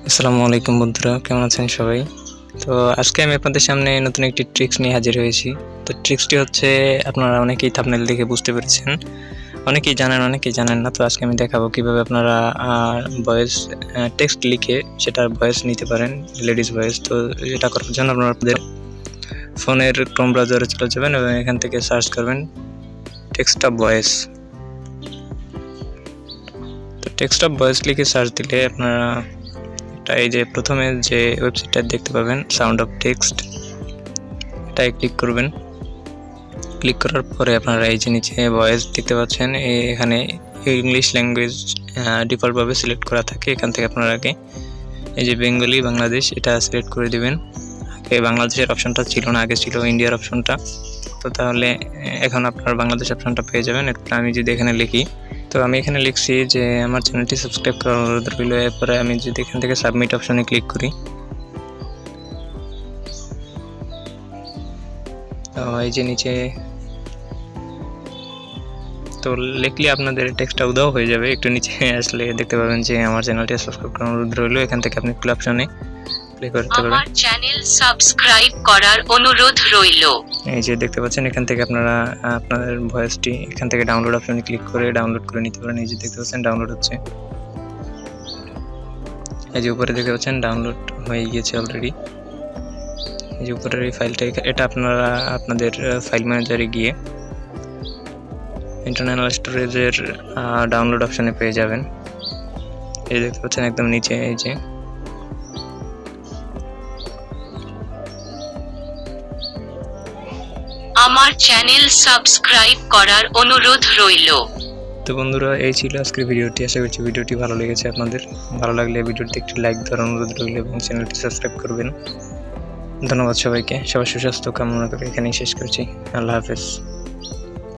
আসসালামু আলাইকুম বন্ধুরা, কেমন আছেন সবাই? তো আজকে আমি আপনাদের সামনে নতুন একটি ট্রিক্স নিয়ে হাজির হয়েছি। তো ট্রিক্সটি হচ্ছে, আপনারা অনেকেই থাম্বনেল দেখে বুঝতে পেরেছেন, অনেকেই জানেন অনেকেই জানেন না। তো আজকে আমি দেখাবো কিভাবে আপনারা ভয়েস টেক্সট লিখে সেটার ভয়েস নিতে পারেন, লেডিস ভয়েস। তো এটা করার জন্য আপনারা আপনাদের ফোনের ক্রোম ব্রাউজারে চলে যাবেন এবং এখান থেকে সার্চ করবেন টেক্সট অফ ভয়েস। তো টেক্সট অফ ভয়েস লিখে সার্চ দিলে আপনারা এই যে প্রথমে যে ওয়েবসাইটটা দেখতে পাবেন, সাউন্ড অফ টেক্সট, এটাই ক্লিক করবেন। ক্লিক করার পরে আপনারা এই যে নিচে ভয়েস দেখতে পাচ্ছেন, এখানে ইংলিশ ল্যাঙ্গুয়েজ ডিফল্টভাবে সিলেক্ট করা থাকে। এখান থেকে আপনারা আগে এই যে বেঙ্গলি, বাংলাদেশ, এটা সিলেক্ট করে দিবেন। আগে বাংলাদেশের অপশনটা ছিল না, আগে ছিল ইন্ডিয়ার অপশনটা। তো তাহলে এখন আপনারা বাংলাদেশ অপশনটা পেয়ে যাবেন। এরপর আমি যদি এখানে লিখি, তো আমি এখানে লিখছি যে আমার চ্যানেলটি সাবস্ক্রাইব করার অনুরোধ রইল। এরপরে আমি যদি এখান থেকে সাবমিট অপশনে ক্লিক করি, তো এই যে নিচে তো লিখলে আপনাদের টেক্সটটা উধাও হয়ে যাবে। একটু নিচে আসলে দেখতে পাবেন যে আমার চ্যানেলটি সাবস্ক্রাইব করার অনুরোধ রইল। এখান থেকে আপনি প্লে অপশনে ক্লিক করতে পারেন। আমার চ্যানেল সাবস্ক্রাইব করার অনুরোধ রইল। এই যে দেখতে পাচ্ছেন, এখান থেকে আপনারা আপনাদের ভয়েসটি এখান থেকে ডাউনলোড অপশনে ক্লিক করে ডাউনলোড করে নিতে পারেন। এই যে দেখতে পাচ্ছেন ডাউনলোড হচ্ছে, এই যে উপরে দেখতে পাচ্ছেন ডাউনলোড হয়ে গিয়েছে অলরেডি। এই যে উপরের এই ফাইলটা, এটা আপনারা আপনাদের ফাইল ম্যানেজারে গিয়ে ইন্টারনাল স্টোরেজের ডাউনলোড অপশনে পেয়ে যাবেন। এই দেখতে পাচ্ছেন একদম নিচে, এই যে আমার চ্যানেল সাবস্ক্রাইব করার অনুরোধ রইল। তো বন্ধুরা, এই ছিল আজকের ভিডিওটি। আশা করছি ভিডিওটি ভালো লেগেছে আপনাদের। ভালো লাগলে ভিডিওটি একটি লাইক দেওয়ার অনুরোধ রইল এবং চ্যানেলটি সাবস্ক্রাইব করবেন। ধন্যবাদ সবাইকে। সবার সুস্বাস্থ্য কামনা করে এখানেই শেষ করছি। আল্লাহ হাফেজ।